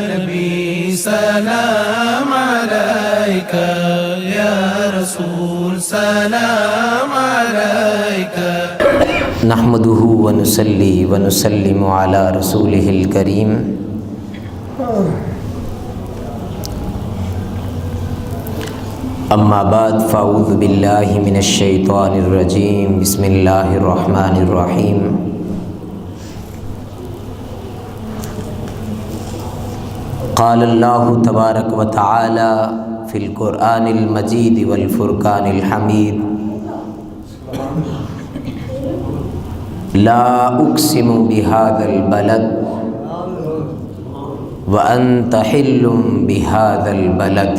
نبی سلام علیکہ یا رسول سلام علیکہ نحمده ونصلي ونسلم على رسوله الكريم اما بعد فاعوذ باللہ من الشیطان الرجیم بسم اللہ الرحمن الرحیم قال اللہ تبارک و تعالی فی القرآن المجید والفرقان الحمید لا اقسم بهذا البلد وانت حل بهذا البلد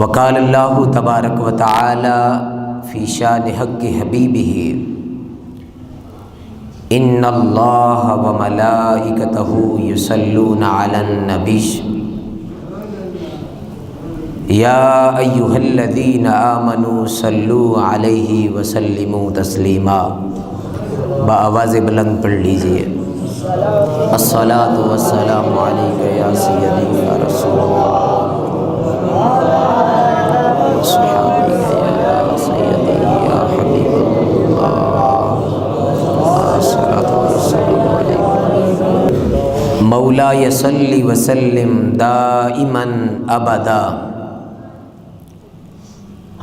وقال اللہ تبارک و تعالی فی شان حق حبیبہ ان اللہ وملائکتہ یصلون علی النبی یا ایہا الذین آمنوا صلوا علیہ وسلموا تسلیما۔ بآواز بلند پڑھ لیجئے الصلاۃ والسلام علیک یا سیدی یا رسول اللہ وصحابک یا سیدی یا حبیب اللہ الصلاۃ والسلام علیک مولا صلی وسلم دائما ابدا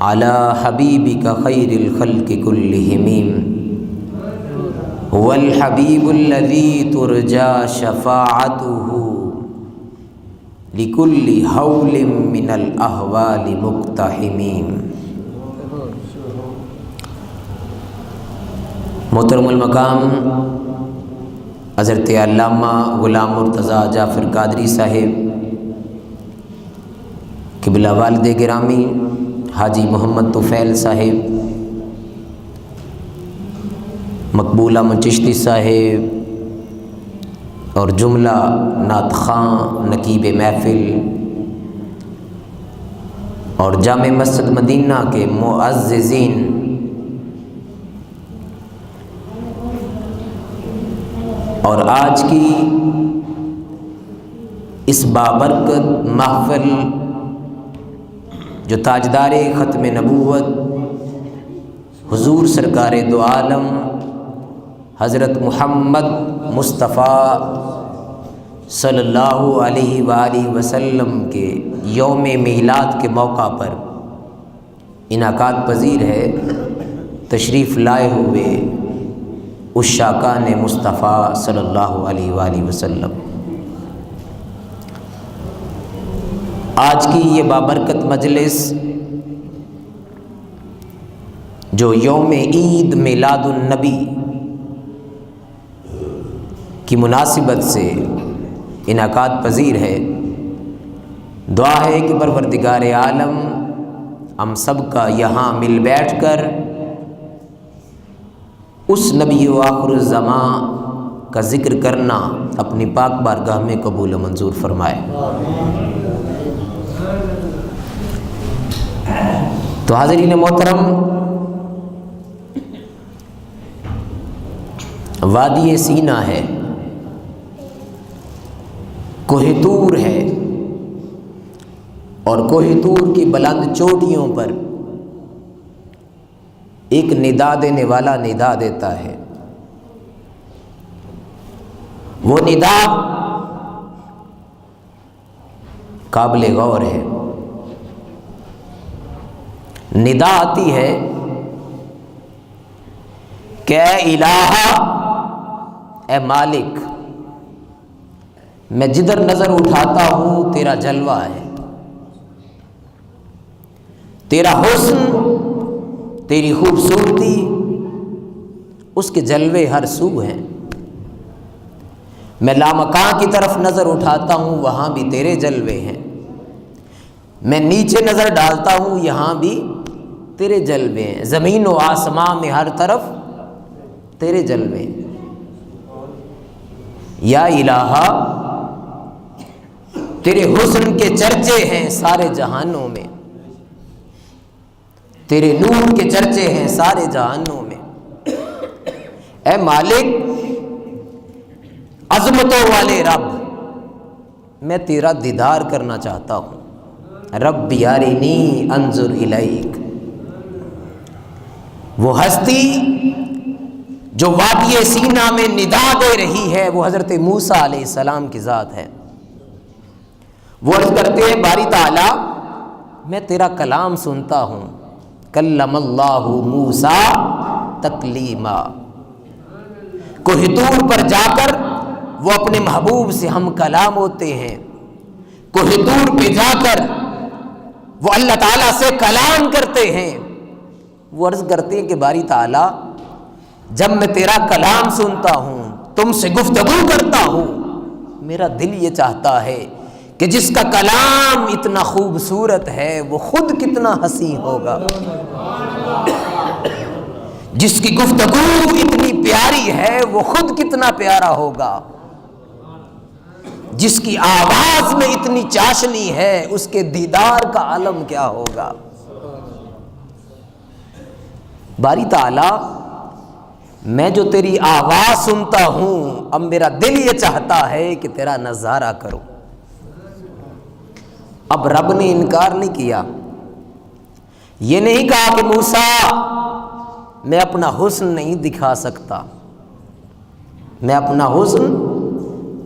علی حبیبک خیر الخلق کلہم هو الحبیب الذی ترجى شفاعته لکل حول من الاحوال مقتحم۔ محترم المقام حضرت علامہ غلام مرتضیٰ جعفر قادری صاحب قبلہ والد گرامی حاجی محمد طفیل صاحب، مقبول احمد چشتی صاحب اور جملہ نعت خواں نقیب محفل اور جامع مسجد مدینہ کے معززین، اور آج کی اس بابرکت محفل جو تاجدار ختم نبوت حضور سرکار دو عالم حضرت محمد مصطفیٰ صلی اللہ علیہ وآلہ وسلم کے یوم میلاد کے موقع پر انعقاد پذیر ہے، تشریف لائے ہوئے عشاقان مصطفیٰ صلی اللہ علیہ وآلہ وسلم، آج کی یہ بابرکت مجلس جو یوم عید میلاد النبی کی مناسبت سے انعقاد پذیر ہے، دعا ہے کہ پروردگار عالم ہم سب کا یہاں مل بیٹھ کر اس نبی و آخر الزمان کا ذکر کرنا اپنی پاک بارگاہ میں قبول و منظور فرمائے۔ تو حاضرین محترم، وادی سینا ہے، کوہ طور ہے، اور کوہ طور کی بلند چوٹیوں پر ایک ندا دینے والا ندا دیتا ہے، وہ ندا قابل غور ہے۔ ندا آتی ہے کہ اے الہ، اے مالک، میں جدھر نظر اٹھاتا ہوں تیرا جلوہ ہے، تیرا حسن، تیری خوبصورتی، اس کے جلوے ہر سو ہیں۔ میں لامکاں کی طرف نظر اٹھاتا ہوں، وہاں بھی تیرے جلوے ہیں۔ میں نیچے نظر ڈالتا ہوں، یہاں بھی تیرے جلوے ہیں۔ زمین و آسمان میں ہر طرف تیرے جلوے ہیں۔ یا الہ، تیرے حسن کے چرچے ہیں سارے جہانوں میں، تیرے نور کے چرچے ہیں سارے جہانوں میں۔ اے مالک، عظمتوں والے رب، میں تیرا دیدار کرنا چاہتا ہوں۔ رب ارنی انظر الیک۔ وہ ہستی جو وادی سینا میں ندا دے رہی ہے وہ حضرت موسیٰ علیہ السلام کی ذات ہے۔ وہ عرض کرتے ہیں باری تعالیٰ میں تیرا کلام سنتا ہوں، کلم اللہ موسیٰ تکلیما۔ کوہ طور پر جا کر وہ اپنے محبوب سے ہم کلام ہوتے ہیں، کوہ طور پہ جا کر وہ اللہ تعالیٰ سے کلام کرتے ہیں۔ وہ عرض کرتے ہیں کہ باری تعالیٰ جب میں تیرا کلام سنتا ہوں، تم سے گفتگو کرتا ہوں، میرا دل یہ چاہتا ہے کہ جس کا کلام اتنا خوبصورت ہے وہ خود کتنا حسین ہوگا، جس کی گفتگو اتنی پیاری ہے وہ خود کتنا پیارا ہوگا، جس کی آواز میں اتنی چاشنی ہے اس کے دیدار کا عالم کیا ہوگا۔ باری تعالیٰ میں جو تیری آواز سنتا ہوں اب میرا دل یہ چاہتا ہے کہ تیرا نظارہ کروں۔ اب رب نے انکار نہیں کیا، یہ نہیں کہا کہ موسیٰ میں اپنا حسن نہیں دکھا سکتا، میں اپنا حسن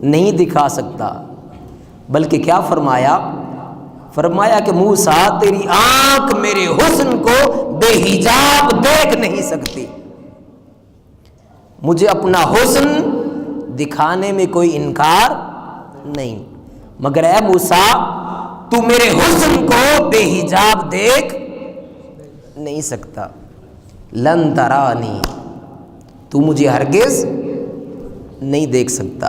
نہیں دکھا سکتا، بلکہ کیا فرمایا؟ فرمایا کہ موسیٰ تیری آنکھ میرے حسن کو بے حجاب دیکھ نہیں سکتی، مجھے اپنا حسن دکھانے میں کوئی انکار نہیں، مگر اے موسیٰ تو میرے حسن کو بے حجاب دیکھ نہیں سکتا، لن ترانی، تو مجھے ہرگز نہیں دیکھ سکتا۔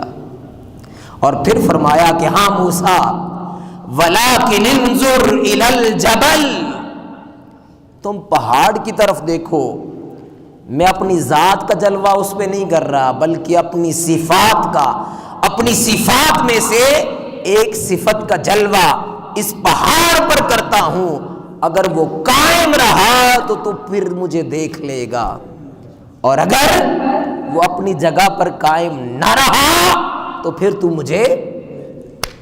اور پھر فرمایا کہ ہاں موسیٰ وَلَٰكِنِ انظُرْ إِلَى الْجَبَلِ، تم پہاڑ کی طرف دیکھو، میں اپنی ذات کا جلوہ اس پہ نہیں کر رہا بلکہ اپنی صفات کا، اپنی صفات میں سے ایک صفت کا جلوہ اس پہاڑ پر کرتا ہوں، اگر وہ قائم رہا تو پھر مجھے دیکھ لے گا، اور اگر وہ اپنی جگہ پر قائم نہ رہا تو پھر تو مجھے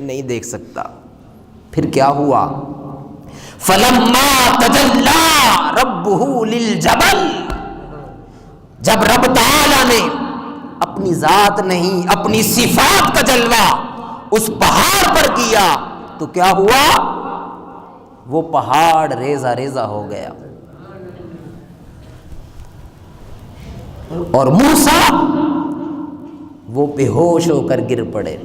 نہیں دیکھ سکتا۔ پھر کیا ہوا؟ فَلَمَّا تَجَلَّى رَبُّهُ لِلْجَبَلِ، جب رب تعالیٰ نے اپنی ذات نہیں اپنی صفات کا جلوہ اس پہاڑ پر کیا تو کیا ہوا؟ وہ پہاڑ ریزہ ریزہ ہو گیا، اور موسیٰ وہ بے ہوش ہو کر گر پڑے۔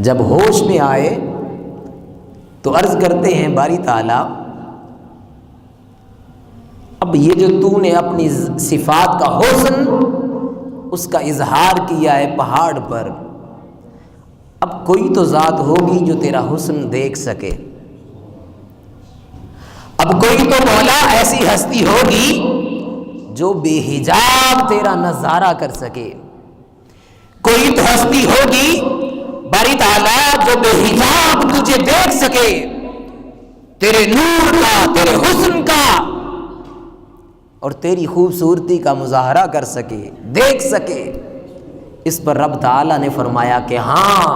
جب ہوش میں آئے تو عرض کرتے ہیں باری تعالیٰ اب یہ جو تو نے اپنی صفات کا حسن اس کا اظہار کیا ہے پہاڑ پر، اب کوئی تو ذات ہوگی جو تیرا حسن دیکھ سکے، اب کوئی تو مولا ایسی ہستی ہوگی جو بے حجاب تیرا نظارہ کر سکے، کوئی تو ہستی ہوگی باری تعالیٰ جو بے حجاب تجھے دیکھ سکے، تیرے نور کا، تیرے حسن کا اور تیری خوبصورتی کا مظاہرہ کر سکے، دیکھ سکے۔ اس پر رب تعالیٰ نے فرمایا کہ ہاں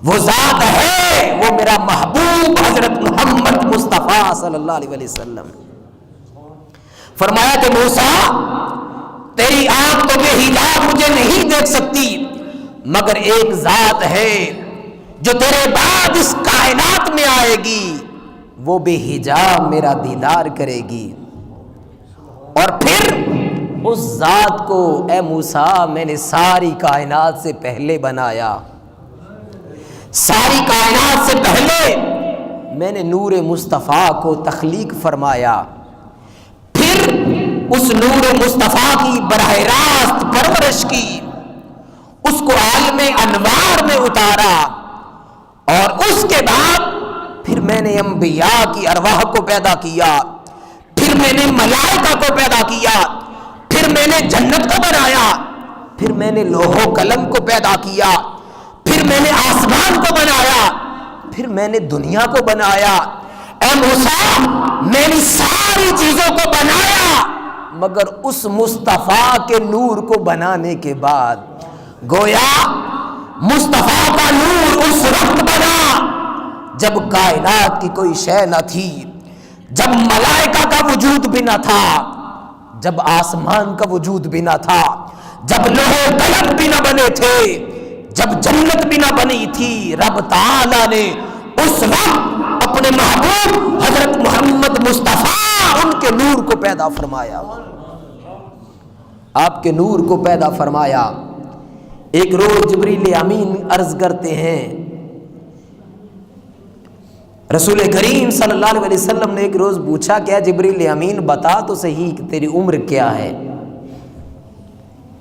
وہ ذات ہے، وہ میرا محبوب حضرت محمد مصطفیٰ صلی اللہ علیہ وسلم۔ فرمایا کہ موسیٰ تیری آنکھ تو بے حجاب مجھے نہیں دیکھ سکتی، مگر ایک ذات ہے جو تیرے بعد اس کائنات میں آئے گی، وہ بے حجاب میرا دیدار کرے گی، اور پھر اس ذات کو اے موسیٰ میں نے ساری کائنات سے پہلے بنایا، ساری کائنات سے پہلے میں نے نور مصطفیٰ کو تخلیق فرمایا، پھر اس نور مصطفیٰ کی براہ راست پرورش کی، اس کو عالم انوار میں اتارا، اور اس کے بعد پھر میں نے انبیاء کی ارواح کو پیدا کیا، پھر میں نے ملائکہ کو پیدا کیا، پھر میں نے جنت کو بنایا، پھر میں نے لوح و قلم کو پیدا کیا، پھر میں نے آسمان کو بنایا، پھر میں نے دنیا کو بنایا۔ اے موسیٰ میں نے ساری چیزوں کو بنایا مگر اس مصطفیٰ کے نور کو بنانے کے بعد. گویا مصطفیٰ کا نور اس وقت بنا جب کائنات کی کوئی شے نہ تھی، جب ملائکہ کا وجود بھی نہ تھا، جب آسمان کا وجود بھی نہ تھا، جب لوح قلم بھی نہ بنے تھے، جب جنت بھی نہ بنی تھی. رب تعالی نے اس وقت اپنے محبوب حضرت محمد مصطفیٰ ان کے نور کو پیدا فرمایا، آپ کے نور کو پیدا فرمایا. ایک روز جبریل امین عرض کرتے ہیں، رسول کریم صلی اللہ علیہ وسلم نے ایک روز پوچھا، کیا جبریل امین بتا تو صحیح کہ تیری عمر کیا ہے،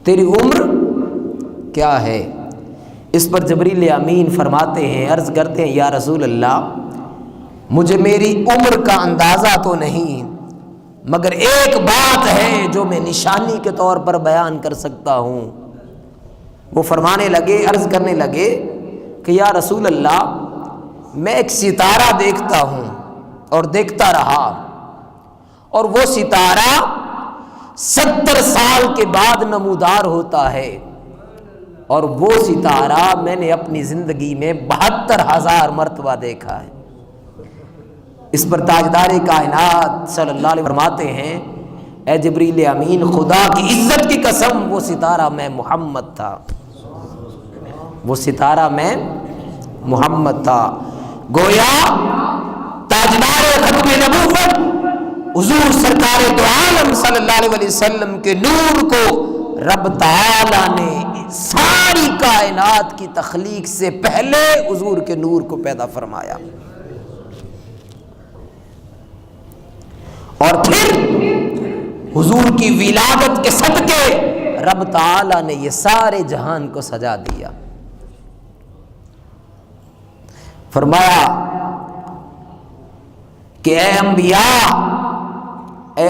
تیری عمر کیا ہے؟ اس پر جبریل امین فرماتے ہیں، عرض کرتے ہیں، یا رسول اللہ مجھے میری عمر کا اندازہ تو نہیں، مگر ایک بات ہے جو میں نشانی کے طور پر بیان کر سکتا ہوں. وہ فرمانے لگے، عرض کرنے لگے کہ یا رسول اللہ میں ایک ستارہ دیکھتا ہوں اور دیکھتا رہا، اور وہ ستارہ 70 سال کے بعد نمودار ہوتا ہے، اور وہ ستارہ میں نے اپنی زندگی میں 72,000 مرتبہ دیکھا ہے. اس پر تاجدار کائنات صلی اللہ علیہ وسلم فرماتے ہیں، اے جبریل امین خدا کی عزت کی قسم وہ ستارہ میں محمد تھا، وہ ستارہ میں محمد تھا. گویا تاجدار ختم نبوت حضور سرکار دو عالم صلی اللہ علیہ وسلم کے نور کو رب تعالی نے ساری کائنات کی تخلیق سے پہلے حضور کے نور کو پیدا فرمایا، اور پھر حضور کی ولادت کے صدقے رب تعالی نے یہ سارے جہان کو سجا دیا. فرمایا کہ اے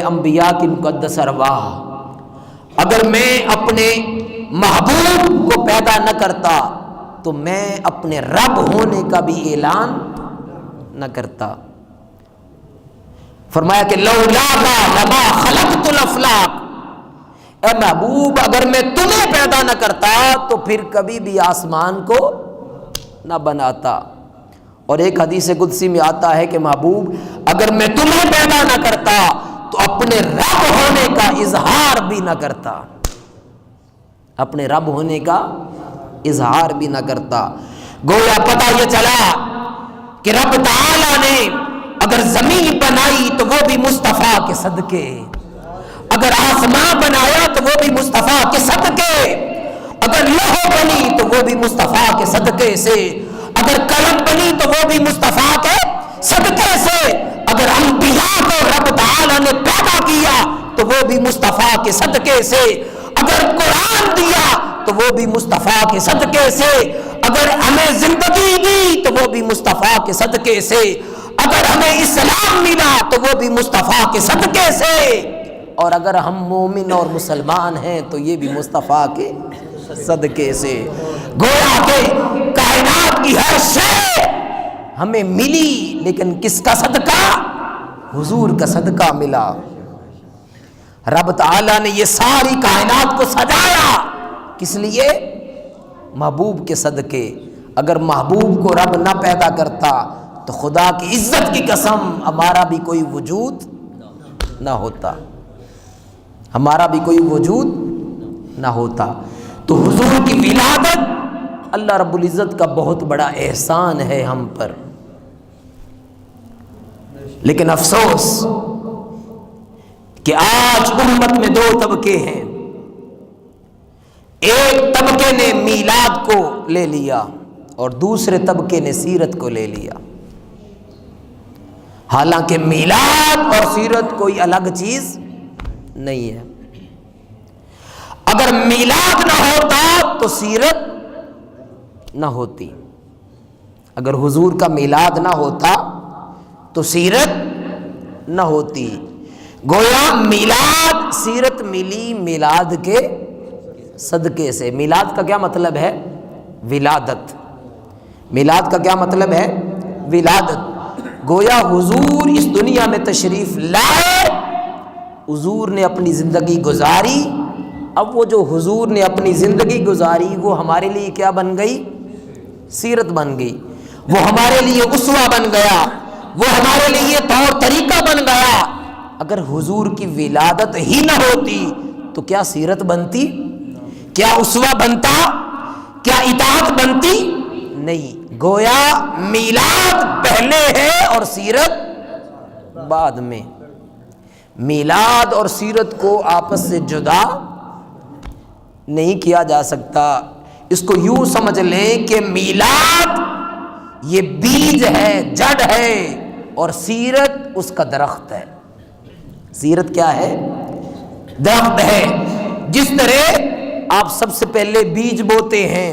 انبیاء کی مقدس ارواح، اگر میں اپنے محبوب کو پیدا نہ کرتا تو میں اپنے رب ہونے کا بھی اعلان نہ کرتا. فرمایا کہ لولا لما خلقت الافلاق، اے محبوب اگر میں تمہیں پیدا نہ کرتا تو پھر کبھی بھی آسمان کو نہ بناتا. اور ایک حدیث قدسی میں آتا ہے کہ محبوب اگر میں تمہیں پیدا نہ کرتا تو اپنے رب ہونے کا اظہار بھی نہ کرتا، اپنے رب ہونے کا اظہار بھی نہ کرتا. گویا پتہ یہ چلا کہ رب تعالی نے اگر زمین بنائی تو وہ بھی مصطفیٰ کے صدقے، اگر آسمان بنایا تو وہ بھی مصطفیٰ کے صدقے، اگر لوح بنی تو وہ بھی مصطفیٰ کے صدقے سے، اگر قلم بنی تو وہ بھی مصطفیٰ کے صدقے سے، اگر انبیاء کو رب تعالی نے پیدا کیا تو وہ بھی مصطفیٰ کے صدقے سے، اگر قرآن دیا تو وہ بھی مصطفیٰ کے صدقے سے، اگر ہمیں زندگی دی تو وہ بھی مصطفیٰ کے صدقے سے، اگر ہمیں اسلام ملا تو وہ بھی مصطفیٰ کے صدقے سے، اور اگر ہم مومن اور مسلمان ہیں تو یہ بھی مصطفیٰ کے صدقے سے. گویا کہ کائنات کی ہر شے ہمیں ملی، لیکن کس کا صدقہ؟ حضور کا صدقہ ملا. رب تعالیٰ نے یہ ساری کائنات کو سجایا کس لیے؟ محبوب کے صدقے. اگر محبوب کو رب نہ پیدا کرتا تو خدا کی عزت کی قسم ہمارا بھی کوئی وجود نہ ہوتا، ہمارا بھی کوئی وجود نہ ہوتا. تو حضور کی ولادت اللہ رب العزت کا بہت بڑا احسان ہے ہم پر. لیکن افسوس کہ آج امت میں دو طبقے ہیں. ایک طبقے نے میلاد کو لے لیا اور دوسرے طبقے نے سیرت کو لے لیا. حالانکہ میلاد اور سیرت کوئی الگ چیز نہیں ہے. اگر میلاد نہ ہوتا تو سیرت نہ ہوتی، اگر حضور کا میلاد نہ ہوتا تو سیرت نہ ہوتی. گویا میلاد سیرت ملی میلاد کے صدقے سے. میلاد کا کیا مطلب ہے؟ ولادت. میلاد کا کیا مطلب ہے؟ ولادت. گویا حضور اس دنیا میں تشریف لائے، حضور نے اپنی زندگی گزاری، اب وہ جو حضور نے اپنی زندگی گزاری وہ ہمارے لیے کیا بن گئی؟ سیرت بن گئی، وہ ہمارے لیے اسوہ بن گیا، وہ ہمارے لیے طور طریقہ بن گیا۔ اگر حضور کی ولادت ہی نہ ہوتی تو کیا سیرت بنتی؟ کیا اسوہ بنتا؟ کیا اطاعت بنتی؟ نہیں، گویا میلاد پہلے ہے اور سیرت بعد میں۔ میلاد اور سیرت کو آپس سے جدا نہیں کیا جا سکتا۔ اس کو یوں سمجھ لیں کہ میلاد یہ بیج ہے، جڑ ہے، اور سیرت اس کا درخت ہے۔ سیرت کیا ہے؟ درخت ہے۔ جس طرح آپ سب سے پہلے بیج بوتے ہیں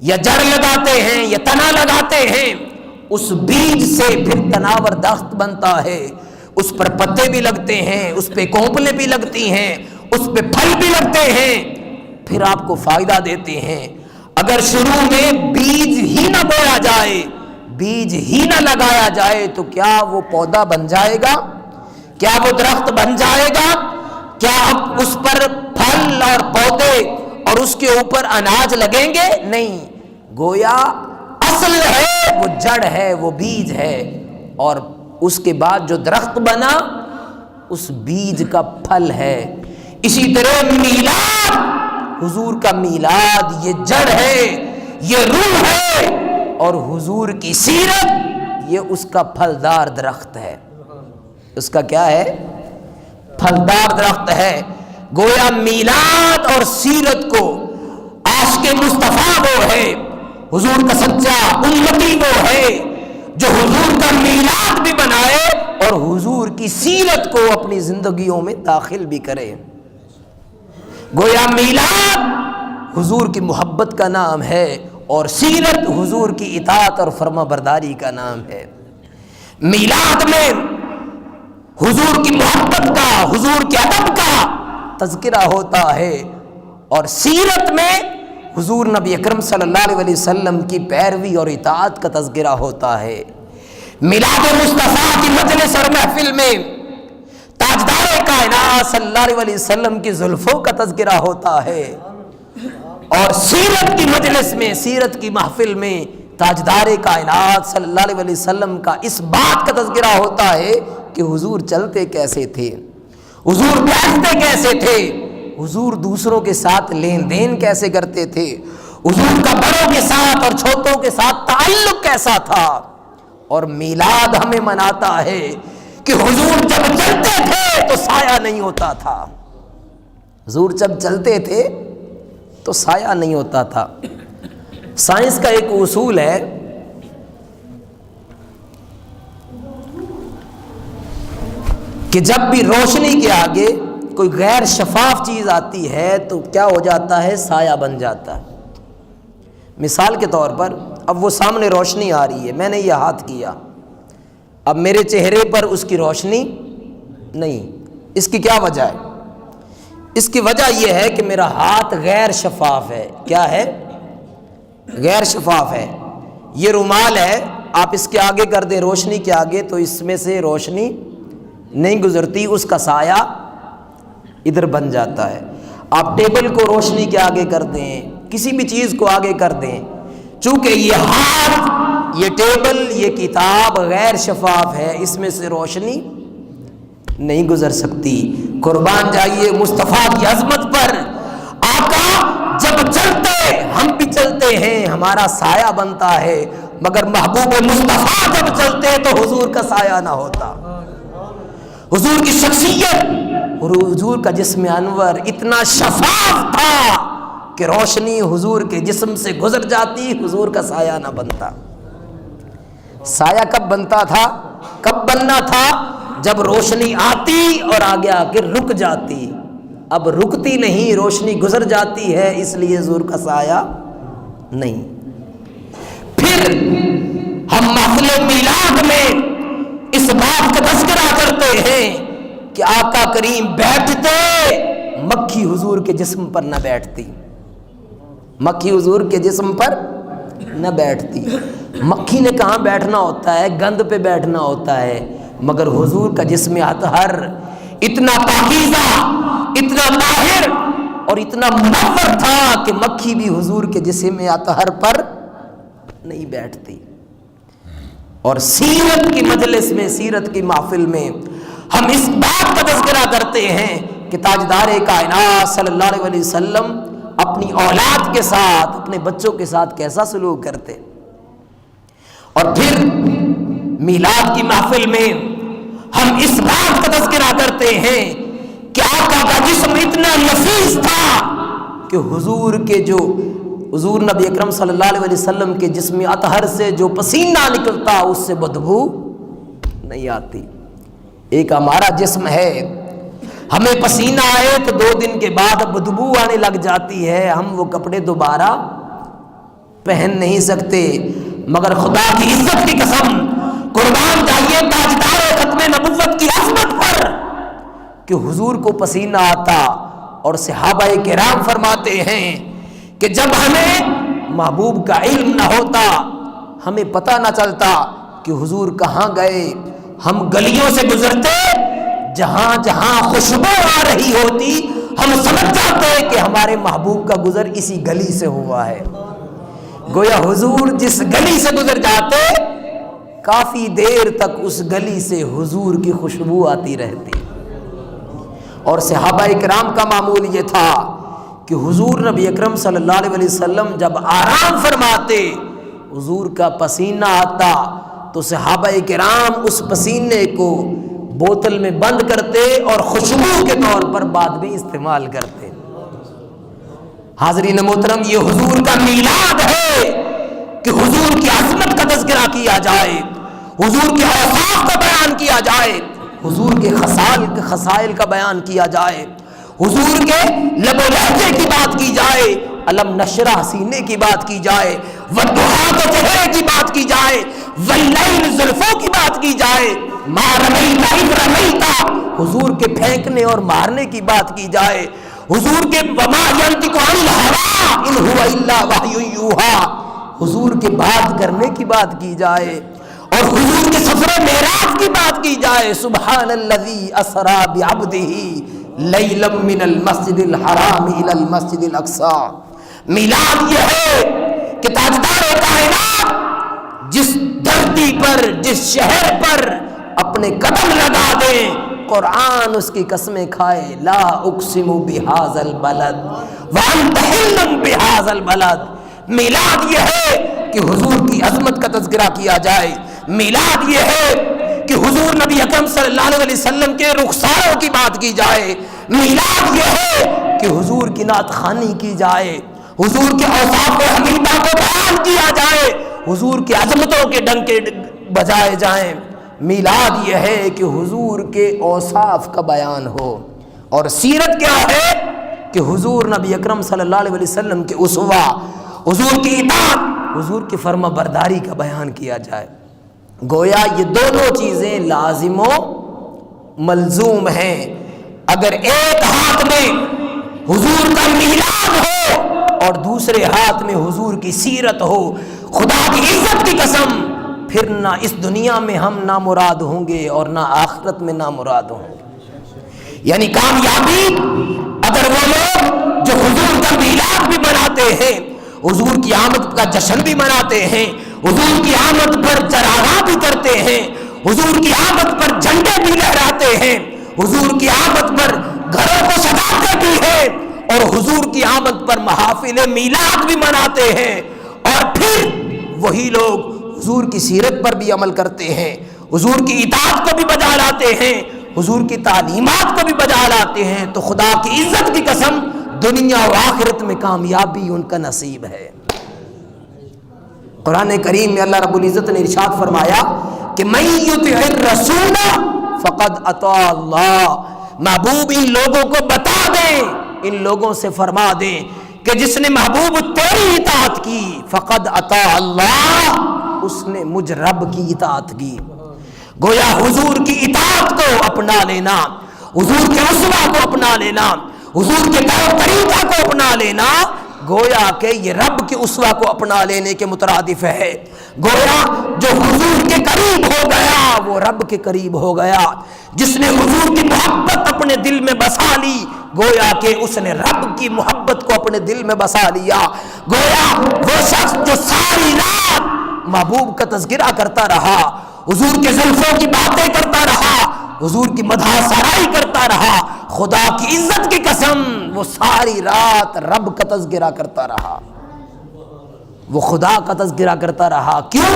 یا جڑ لگاتے ہیں یا تنا لگاتے ہیں، اس بیج سے پھر تناور درخت بنتا ہے، اس پر پتے بھی لگتے ہیں، اس پہ کونپلیں بھی لگتی ہیں، اس پہ پھل بھی لگتے ہیں، پھر آپ کو فائدہ دیتے ہیں۔ اگر شروع میں بیج ہی نہ بویا جائے، بیج ہی نہ لگایا جائے تو کیا وہ پودا بن جائے گا؟ کیا وہ درخت بن جائے گا؟ کیا اب اس پر پھل اور پودے اور اس کے اوپر اناج لگیں گے؟ نہیں، گویا اصل ہے، وہ جڑ ہے، وہ بیج ہے، اور اس کے بعد جو درخت بنا اس بیج کا پھل ہے۔ اسی طرح میلاد، حضور کا میلاد یہ جڑ ہے، یہ روح ہے، اور حضور کی سیرت یہ اس کا پھلدار درخت ہے۔ اس کا کیا ہے؟ پھلدار درخت ہے۔ گویا میلاد اور سیرت کو عاشق مصطفیٰ وہ ہے، حضور کا سچا امتی وہ ہے جو حضور کا میلاد بھی بنائے اور حضور کی سیرت کو اپنی زندگیوں میں داخل بھی کرے۔ گویا میلاد حضور کی محبت کا نام ہے اور سیرت حضور کی اطاعت اور فرما برداری کا نام ہے۔ میلاد میں حضور کی محبت کا، حضور کے ادب کا تذکرہ ہوتا ہے، اور سیرت میں حضور نبی اکرم صلی اللہ علیہ وسلم کی پیروی اور اطاعت کا تذکرہ ہوتا ہے۔ میلاد مصطفیٰ کی مجلس اور محفل میں تاجدار کائنات صلی اللہ علیہ وسلم کی زلفوں کا تذکرہ ہوتا ہے، اور سیرت کی مجلس میں، سیرت کی محفل میں تاجدار کائنات صلی اللہ علیہ وسلم کا اس بات کا تذکرہ ہوتا ہے کہ حضور چلتے کیسے تھے، حضور بیٹھتے کیسے تھے، حضور دوسروں کے ساتھ لین دین کیسے کرتے تھے، حضور کا بڑوں کے ساتھ اور چھوٹوں کے ساتھ تعلق کیسا تھا۔ اور میلاد ہمیں مناتا ہے کہ حضور جب چلتے تھے تو سایہ نہیں ہوتا تھا، حضور جب چلتے تھے تو سایہ نہیں ہوتا تھا۔ سائنس کا ایک اصول ہے کہ جب بھی روشنی کے آگے کوئی غیر شفاف چیز آتی ہے تو کیا ہو جاتا ہے؟ سایہ بن جاتا ہے۔ مثال کے طور پر اب وہ سامنے روشنی آ رہی ہے، میں نے یہ ہاتھ کیا، اب میرے چہرے پر اس کی روشنی نہیں، اس کی کیا وجہ ہے؟ اس کی وجہ یہ ہے کہ میرا ہاتھ غیر شفاف ہے۔ کیا ہے؟ غیر شفاف ہے۔ یہ رومال ہے، آپ اس کے آگے کر دیں روشنی کے آگے تو اس میں سے روشنی نہیں گزرتی، اس کا سایہ ادھر بن جاتا ہے۔ آپ ٹیبل کو روشنی کے آگے کر دیں، کسی بھی چیز کو آگے کر دیں، چونکہ یہ ہاتھ، یہ ٹیبل، یہ کتاب غیر شفاف ہے، اس میں سے روشنی نہیں گزر سکتی۔ قربان جائیے مصطفیٰ کی عظمت پر۔ آقا جب چلتے ہم بھی چلتے ہیں، ہمارا سایہ بنتا ہے، مگر محبوب مصطفیٰ جب چلتے تو حضور کا سایہ نہ ہوتا۔ حضور کی شخصیت اور حضور کا جسم انور اتنا شفاف تھا کہ روشنی حضور کے جسم سے گزر جاتی، حضور کا سایہ نہ بنتا۔ سایہ کب بنتا تھا؟ کب بننا تھا؟ جب روشنی آتی اور آگے آ کے رک جاتی۔ اب رکتی نہیں، روشنی گزر جاتی ہے، اس لیے حضور کا سایہ نہیں۔ پھر ہم محفل میلاد میں اس بات کا تذکرہ کرتے ہیں کہ آقا کریم بیٹھتے، مکھی حضور کے جسم پر نہ بیٹھتی، مکھی حضور کے جسم پر نہ بیٹھتی۔ مکھی نے کہاں بیٹھنا ہوتا ہے؟ گند پہ بیٹھنا ہوتا ہے، مگر حضور کا جسم اطہر اتنا پاکیزہ، اتنا طاہر اور اتنا منور تھا کہ مکھی بھی حضور کے جسم اطہر پر نہیں بیٹھتی۔ اور سیرت کی مجلس میں، سیرت کی محفل میں ہم اس بات کا تذکرہ کرتے ہیں کہ تاجدار کائنات صلی اللہ علیہ وسلم اپنی اولاد کے ساتھ، اپنے بچوں کے ساتھ کیسا سلوک کرتے۔ اور پھر میلاد کی محفل میں ہم اس بات کا تذکرہ کرتے ہیں کہ آقا کا جسم اتنا نفیس تھا کہ حضور نبی اکرم صلی اللہ علیہ وسلم کے جسم اطہر سے جو پسینہ نکلتا اس سے بدبو نہیں آتی۔ ایک ہمارا جسم ہے، ہمیں پسینہ آئے تو 2 دن کے بعد بدبو آنے لگ جاتی ہے، ہم وہ کپڑے دوبارہ پہن نہیں سکتے، مگر خدا کی عزت کی قسم قربان جائیے تاجدار ختم نبوت کی عظمت پر کہ حضور کو پسینہ آتا۔ اور صحابہ کرام فرماتے ہیں کہ جب ہمیں محبوب کا علم نہ ہوتا، ہمیں پتہ نہ چلتا کہ حضور کہاں گئے، ہم گلیوں سے گزرتے، جہاں جہاں خوشبو آ رہی ہوتی ہم سمجھ جاتے کہ ہمارے محبوب کا گزر اسی گلی سے ہوا ہے۔ گویا حضور جس گلی سے گزر جاتے کافی دیر تک اس گلی سے حضور کی خوشبو آتی رہتی۔ اور صحابہ کرام کا معمول یہ تھا کہ حضور نبی اکرم صلی اللہ علیہ وسلم جب آرام فرماتے، حضور کا پسینہ آتا تو صحابہ کرام اس پسینے کو بوتل میں بند کرتے اور خوشبو کے طور پر بعد میں استعمال کرتے۔ حاضرین محترم، یہ حضور کا میلاد ہے کہ حضور کی عظمت کا تذکرہ کیا جائے، حضور کے اوصاف کا بیان کیا جائے، حضور کے خصائل کا بیان کیا جائے، حضور کے لب و لہجے کی بات کی جائے، علم نشرح سینے کی بات کی جائے، والضحیٰ کے چہرے کی بات کی جائے، واللیل زلفوں کی بات کی جائے، ما رمیت اذ رمیت حضور کے پھینکنے اور مارنے کی بات کی جائے، حضور کے وما ینطق عن الہویٰ ان هو الا وحی یوحیٰ حضور کے بات کرنے کی بات کی جائے، اور حضور کے سفر معراج کی بات کی جائے، سبحان الذی اسری بعبدہ لیلا من المسجد الحرام الی المسجد الاقصی۔ میلاد یہ ہے کہ تاجدار کائنات جس دھرتی پر، جس شہر پر اپنے قدم لگا دیں، قرآن اس کی قسمیں کھائے، لا اقسم بہذا البلد وانت حل بہذا البلد۔ میلاد یہ ہے کہ حضور کی عظمت کا تذکرہ کیا جائے، میلاد یہ ہے کہ حضور نبی اکرم صلی اللہ علیہ وسلم کے رخساروں کی بات کی جائے، میلاد یہ ہے کہ حضور کی نعت خوانی کی جائے، حضور کے اوصاف حمیدہ کو بیان کیا جائے، حضور کی عظمتوں کے ڈنکے بجائے جائیں۔ میلاد یہ ہے کہ حضور کے اوصاف کا بیان ہو۔ اور سیرت کیا ہے کہ حضور نبی اکرم صلی اللہ علیہ وسلم کے اسوہ، حضور کی اطاعت، حضور کی فرما برداری کا بیان کیا جائے۔ گویا یہ دونوں چیزیں لازم و ملزوم ہیں۔ اگر ایک ہاتھ میں حضور کا میلاد ہو اور دوسرے ہاتھ میں حضور کی سیرت ہو، خدا کی عزت کی قسم، پھر نہ اس دنیا میں ہم نامراد ہوں گے اور نہ آخرت میں نامراد ہوں گے۔ یعنی کامیابی اگر وہ لوگ جو حضور کا میلاد بھی مناتے ہیں، حضور کی آمد کا جشن بھی مناتے ہیں، حضور کی آمد پر چراغاں بھی کرتے ہیں، حضور کی آمد پر جھنڈے بھی لہراتے ہیں، حضور کی آمد پر گھروں کو سجاتے بھی ہیں، اور حضور کی آمد پر محافل میلاد بھی مناتے ہیں، اور پھر وہی لوگ حضور کی سیرت پر بھی عمل کرتے ہیں، حضور کی اطاعت کو بھی بجا لاتے ہیں، حضور کی تعلیمات کو بھی بجا لاتے ہیں، تو خدا کی عزت کی قسم دنیا و آخرت میں کامیابی ان کا نصیب ہے۔ قرآن کریم میں اللہ رب العزت نے ارشاد فرمایا کہ من یطع الرسول فقد اطاع اللہ۔ محبوب ان لوگوں کو بتا دیں، ان لوگوں سے فرما دیں کہ جس نے محبوب تیری اطاعت کی فقد اطاع اللہ، اس نے مجھ رب کی اطاعت کی۔ گویا حضور کی اطاعت کو اپنا لینا، حضور کے اسوہ کو اپنا لینا، حضور کے طور طریقہ کو اپنا لینا، گویا کہ یہ رب کے اسوہ کو اپنا لینے کے مترادف ہے۔ گویا جو حضور کے قریب ہو گیا وہ رب کے قریب ہو گیا، جس نے حضور کی محبت اپنے دل میں بسا لی گویا کہ اس نے رب کی محبت کو اپنے دل میں بسا لیا۔ گویا وہ شخص جو ساری رات محبوب کا تذکرہ کرتا رہا، حضور کے زلفوں کی باتیں کرتا رہا، حضور کی مدح سرائی کرتا رہا، خدا کی عزت کی قسم وہ ساری رات رب کا تذکرہ کرتا رہا، وہ خدا کا تذکرہ کرتا رہا۔ کیوں؟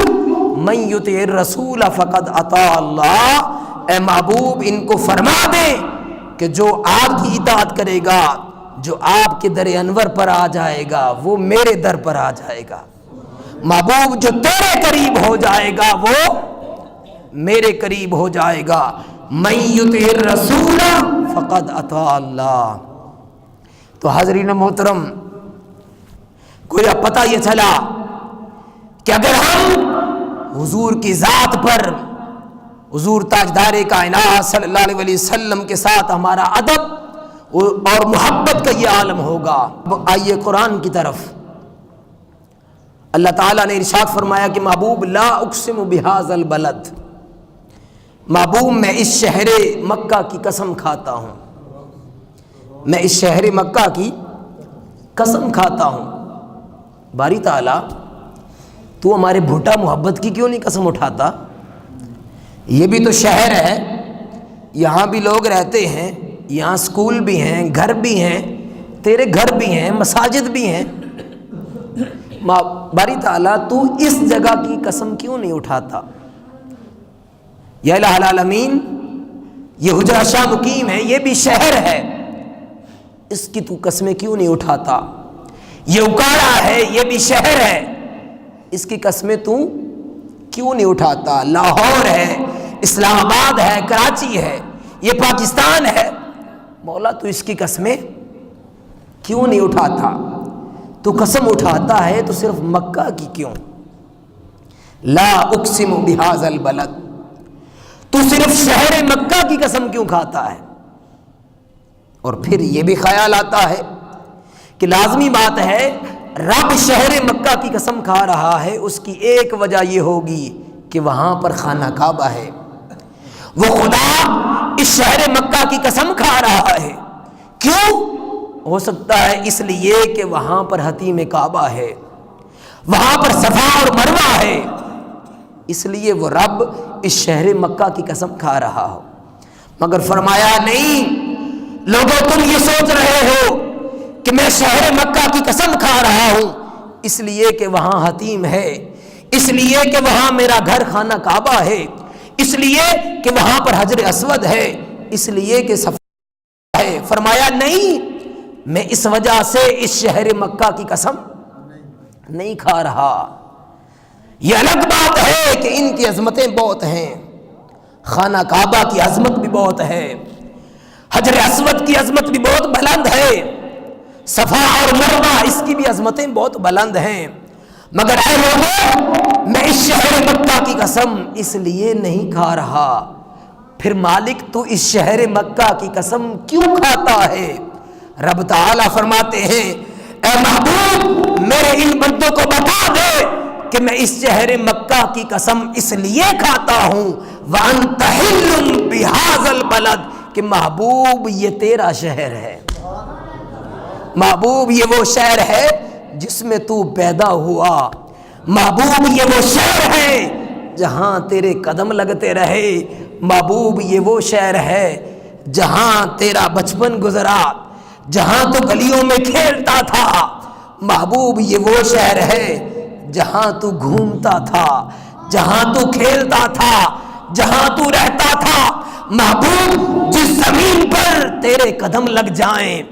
من یطع الرسول فقد اطاع اللہ۔ اے محبوب ان کو فرما دے کہ جو آپ کی اطاعت کرے گا، جو آپ کے در انور پر آ جائے گا وہ میرے در پر آ جائے گا۔ محبوب جو تیرے قریب ہو جائے گا وہ میرے قریب ہو جائے گا۔ من یطع الرسول فقد اطاع اللہ۔ تو حاضرین محترم، گویا پتہ یہ چلا کہ اگر ہم حضور کی ذات پر، حضور تاجدار کائنات صلی اللہ علیہ وسلم کے ساتھ ہمارا ادب اور محبت کا یہ عالم ہوگا۔ آئیے قرآن کی طرف۔ اللہ تعالیٰ نے ارشاد فرمایا کہ محبوب لا اقسم بہذا البلد، محبوب میں اس شہر مکہ کی قسم کھاتا ہوں، میں اس شہر مکہ کی قسم کھاتا ہوں۔ باری تعالیٰ تو ہمارے بھوٹا محبت کی کیوں نہیں قسم اٹھاتا؟ یہ بھی تو شہر ہے، یہاں بھی لوگ رہتے ہیں، یہاں سکول بھی ہیں، گھر بھی ہیں، تیرے گھر بھی ہیں، مساجد بھی ہیں۔ باری تعالیٰ تو اس جگہ کی قسم کیوں نہیں اٹھاتا؟ یا الہ العالمین، یہ حجرہ شاہ مقیم ہے، یہ بھی شہر ہے، اس کی تو قسمیں کیوں نہیں اٹھاتا؟ یہ اکاڑا ہے، یہ بھی شہر ہے، اس کی قسمیں تو کیوں نہیں اٹھاتا؟ لاہور ہے، اسلام آباد ہے، کراچی ہے، یہ پاکستان ہے، مولا تو اس کی قسمیں کیوں نہیں اٹھاتا؟ تو قسم اٹھاتا ہے تو صرف مکہ کی کیوں؟ لا اقسم بہذا البلد، تو صرف شہر مکہ کی قسم کیوں کھاتا ہے؟ اور پھر یہ بھی خیال آتا ہے کہ لازمی بات ہے رب شہر مکہ کی قسم کھا رہا ہے، اس کی ایک وجہ یہ ہوگی کہ وہاں پر خانہ کعبہ ہے، وہ خدا اس شہر مکہ کی قسم کھا رہا ہے۔ کیوں؟ ہو سکتا ہے اس لیے کہ وہاں پر حتیم کعبہ ہے، وہاں پر صفا اور مروہ ہے، اس لیے وہ رب اس شہر مکہ کی قسم کھا رہا ہو۔ مگر فرمایا نہیں، لوگوں تم یہ سوچ رہے ہو کہ میں شہر مکہ کی قسم کھا رہا ہوں اس لیے کہ وہاں حتیم ہے، اس لیے کہ وہاں میرا گھر خانہ کعبہ ہے، اس لیے کہ وہاں پر حجر اسود ہے، اس لیے کہ صفا ہے۔ فرمایا نہیں، میں اس وجہ سے اس شہر مکہ کی قسم نہیں کھا رہا۔ یہ الگ بات ہے کہ ان کی عظمتیں بہت ہیں، خانہ کعبہ کی عظمت بھی بہت ہے، حجر اسود کی عظمت بھی بہت بلند ہے، صفا اور مروہ اس کی بھی عظمتیں بہت بلند ہیں، مگر اے لوگوں میں اس شہر مکہ کی قسم اس لیے نہیں کھا رہا۔ پھر مالک تو اس شہر مکہ کی قسم کیوں کھاتا ہے؟ رب تعالیٰ فرماتے ہیں اے محبوب میرے ان بندوں کو بتا دے کہ میں اس شہر مکہ کی قسم اس لیے کھاتا ہوں وَأَنْتَ حِلٌّ بِهَذَا الْبَلَدِ کہ محبوب یہ تیرا شہر ہے، محبوب یہ وہ شہر ہے جس میں تو پیدا ہوا، محبوب یہ وہ شہر ہے جہاں تیرے قدم لگتے رہے، محبوب یہ وہ شہر ہے جہاں تیرا بچپن گزرا، جہاں تو گلیوں میں کھیلتا تھا، محبوب یہ وہ شہر ہے جہاں تو گھومتا تھا، جہاں تو کھیلتا تھا، جہاں تو رہتا تھا۔ محبوب جس زمین پر تیرے قدم لگ جائیں،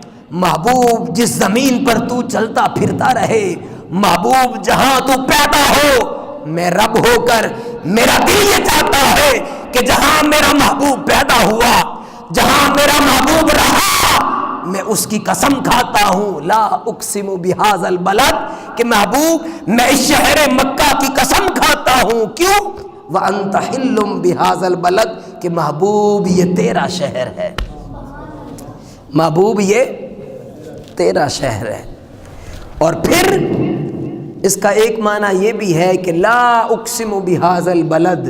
محبوب جس زمین پر تو چلتا پھرتا رہے، محبوب جہاں تو پیدا ہو، میں رب ہو کر میرا دل یہ چاہتا ہے کہ جہاں میرا محبوب پیدا ہوا، جہاں میرا محبوب رہا، میں اس کی قسم کھاتا ہوں لا اقسم بہذا البلد کہ محبوب میں اس شہر مکہ کی قسم کھاتا ہوں۔ کیوں؟ وَأَنْتَ حِلٌّ بِهَذَا الْبَلَدِ کہ محبوب یہ تیرا شہر ہے، محبوب یہ تیرا شہر ہے۔ اور پھر اس کا ایک معنی یہ بھی ہے کہ لا اقسم بہذا البلد،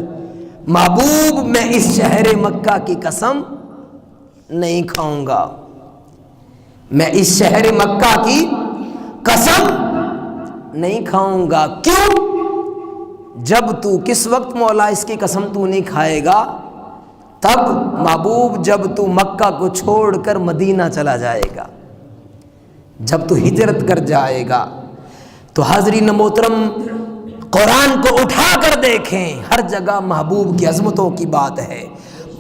محبوب میں اس شہر مکہ کی قسم نہیں کھاؤں گا، میں اس شہر مکہ کی قسم نہیں کھاؤں گا۔ کیوں؟ جب تو کس وقت مولا اس کی قسم تو نہیں کھائے گا؟ تب محبوب جب تو مکہ کو چھوڑ کر مدینہ چلا جائے گا، جب تو ہجرت کر جائے گا۔ تو حاضرین محترم، قرآن کو اٹھا کر دیکھیں، ہر جگہ محبوب کی عظمتوں کی بات ہے،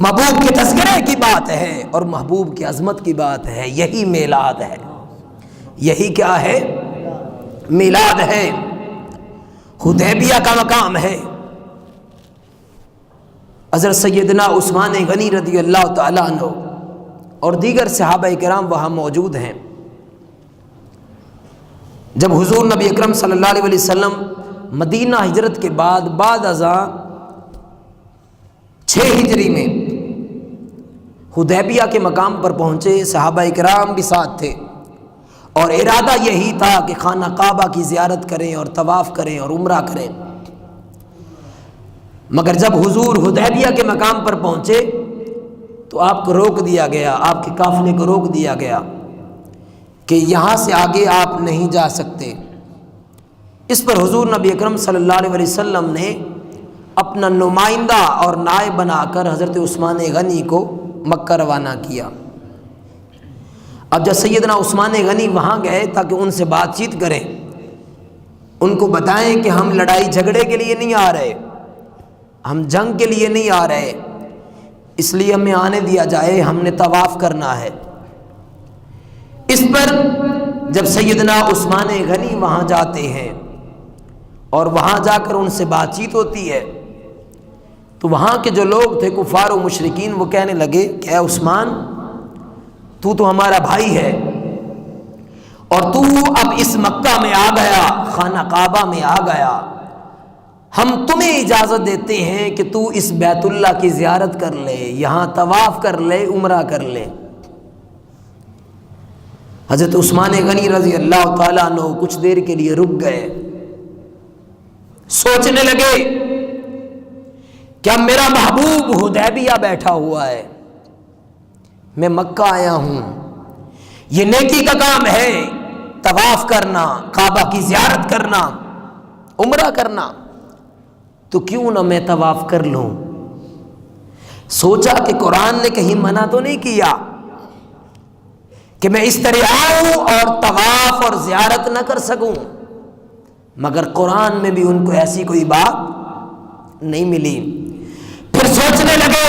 محبوب کے تذکرے کی بات ہے اور محبوب کی عظمت کی بات ہے۔ یہی میلاد ہے، یہی کیا ہے؟ میلاد ہے، حدیبیہ کا مقام ہے۔ حضرت سیدنا عثمان غنی رضی اللہ تعالیٰ عنہ اور دیگر صحابہ کرام وہاں موجود ہیں۔ جب حضور نبی اکرم صلی اللہ علیہ وسلم مدینہ ہجرت کے بعد ازاں 6 ہجری میں حدیبیہ کے مقام پر پہنچے، صحابہ کرام بھی ساتھ تھے اور ارادہ یہی تھا کہ خانہ کعبہ کی زیارت کریں اور طواف کریں اور عمرہ کریں۔ مگر جب حضور حدیبیہ کے مقام پر پہنچے تو آپ کو روک دیا گیا، آپ کے قافلے کو روک دیا گیا کہ یہاں سے آگے آپ نہیں جا سکتے۔ اس پر حضور نبی اکرم صلی اللہ علیہ وسلم نے اپنا نمائندہ اور نائب بنا کر حضرت عثمان غنی کو مکہ روانہ کیا۔ اب جب سیدنا عثمان غنی وہاں گئے تاکہ ان سے بات چیت کریں، ان کو بتائیں کہ ہم لڑائی جھگڑے کے لیے نہیں آ رہے، ہم جنگ کے لیے نہیں آ رہے، اس لیے ہمیں آنے دیا جائے، ہم نے طواف کرنا ہے۔ اس پر جب سیدنا عثمان غنی وہاں جاتے ہیں اور وہاں جا کر ان سے بات چیت ہوتی ہے تو وہاں کے جو لوگ تھے کفار و مشرکین، وہ کہنے لگے کہ اے عثمان، تو ہمارا بھائی ہے اور تو اب اس مکہ میں آ گیا، خانہ کعبہ میں آ گیا، ہم تمہیں اجازت دیتے ہیں کہ تو اس بیت اللہ کی زیارت کر لے، یہاں طواف کر لے، عمرہ کر لے۔ حضرت عثمان غنی رضی اللہ تعالیٰ عنہ کچھ دیر کے لیے رک گئے، سوچنے لگے کیا میرا محبوب حدیبیہ بیٹھا ہوا ہے، میں مکہ آیا ہوں، یہ نیکی کا کام ہے، طواف کرنا، کعبہ کی زیارت کرنا، عمرہ کرنا، تو کیوں نہ میں طواف کر لوں۔ سوچا کہ قرآن نے کہیں منع تو نہیں کیا کہ میں اس طرح آؤں اور طواف اور زیارت نہ کر سکوں، مگر قرآن میں بھی ان کو ایسی کوئی بات نہیں ملی۔ پھر سوچنے لگے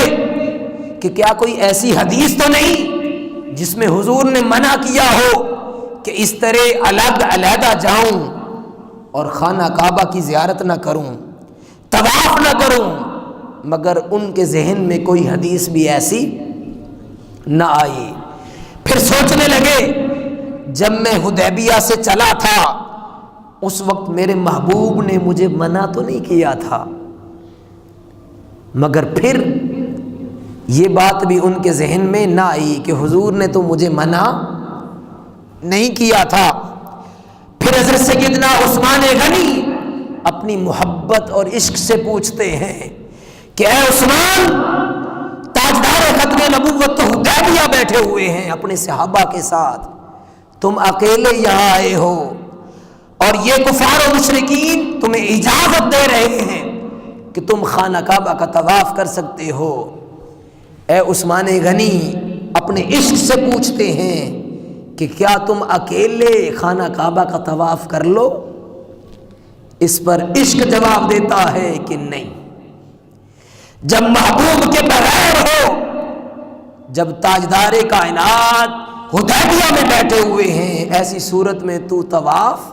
کہ کیا کوئی ایسی حدیث تو نہیں جس میں حضور نے منع کیا ہو کہ اس طرح الگ علیحدہ جاؤں اور خانہ کعبہ کی زیارت نہ کروں، طواف نہ کروں، مگر ان کے ذہن میں کوئی حدیث بھی ایسی نہ آئی۔ پھر سوچنے لگے جب میں حدیبیہ سے چلا تھا اس وقت میرے محبوب نے مجھے منع تو نہیں کیا تھا، مگر پھر یہ بات بھی ان کے ذہن میں نہ آئی کہ حضور نے تو مجھے منع نہیں کیا تھا۔ پھر حضرت سیدنا عثمان غنی اپنی محبت اور عشق سے پوچھتے ہیں کہ اے عثمان، تاجدار ختم نبوت تو حدیبیہ بیٹھے ہوئے ہیں اپنے صحابہ کے ساتھ، تم اکیلے یہاں آئے ہو اور یہ کفار و مشرکین تمہیں اجازت دے رہے ہیں کہ تم خانہ کعبہ کا طواف کر سکتے ہو۔ اے عثمان غنی اپنے عشق سے پوچھتے ہیں کہ کیا تم اکیلے خانہ کعبہ کا طواف کر لو؟ اس پر عشق جواب دیتا ہے کہ نہیں، جب محبوب کے بغیر ہو، جب تاجدار کائنات حدیبیہ میں بیٹھے ہوئے ہیں، ایسی صورت میں تو طواف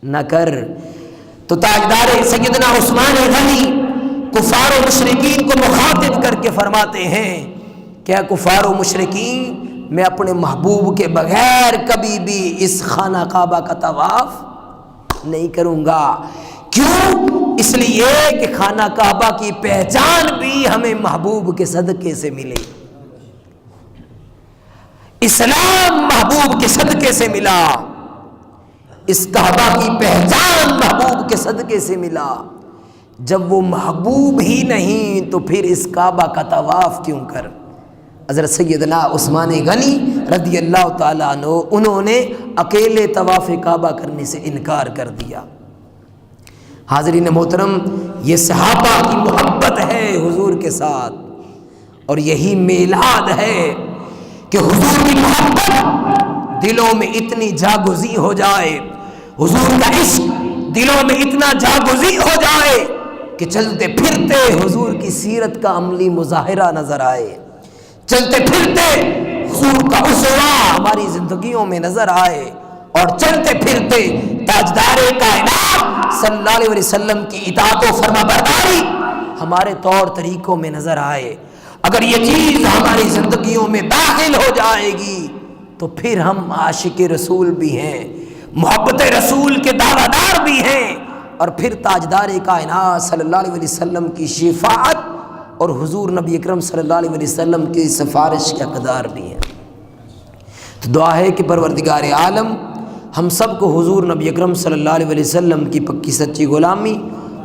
نہ کر۔ تو تاجدار سیدنا عثمان غنی کفار و مشرکین کو مخاطب کر کے فرماتے ہیں کہ اے کفار و مشرکین، میں اپنے محبوب کے بغیر کبھی بھی اس خانہ کعبہ کا طواف نہیں کروں گا۔ کیوں؟ اس لیے کہ خانہ کعبہ کی پہچان بھی ہمیں محبوب کے صدقے سے ملے، اسلام محبوب کے صدقے سے ملا، اس کعبہ کی پہچان محبوب کے صدقے سے ملا۔ جب وہ محبوب ہی نہیں تو پھر اس کعبہ کا طواف کیوں کر۔ حضرت سیدنا عثمان غنی رضی اللہ تعالیٰ عنہ انہوں نے اکیلے طواف کعبہ کرنے سے انکار کر دیا۔ حاضرین محترم، یہ صحابہ کی محبت ہے حضور کے ساتھ، اور یہی میلاد ہے کہ حضور کی محبت دلوں میں اتنی جاگزی ہو جائے، حضور کا عشق دلوں میں اتنا جاگزی ہو جائے کہ چلتے پھرتے حضور کی سیرت کا عملی مظاہرہ نظر آئے، چلتے پھرتے حضور کا اسوہ ہماری زندگیوں میں نظر آئے، اور چلتے پھرتے تاجدار کائنات صلی اللہ علیہ وسلم کی اطاعت و فرما برداری ہمارے طور طریقوں میں نظر آئے۔ اگر یہ چیز ہماری زندگیوں میں داخل ہو جائے گی تو پھر ہم عاشق رسول بھی ہیں، محبت رسول کے دعویٰ دار بھی ہیں، اور پھر تاجدار کائنات صلی اللہ علیہ وسلم کی شفاعت اور حضور نبی اکرم صلی اللہ علیہ وسلم کی سفارش کے حقدار بھی ہیں۔ تو دعا ہے کہ پروردگار عالم ہم سب کو حضور نبی اکرم صلی اللہ علیہ وسلم کی پکی سچی غلامی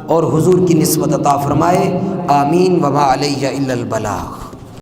اور حضور کی نسبت عطا فرمائے، آمین۔ وما علیہ الا البلاغ۔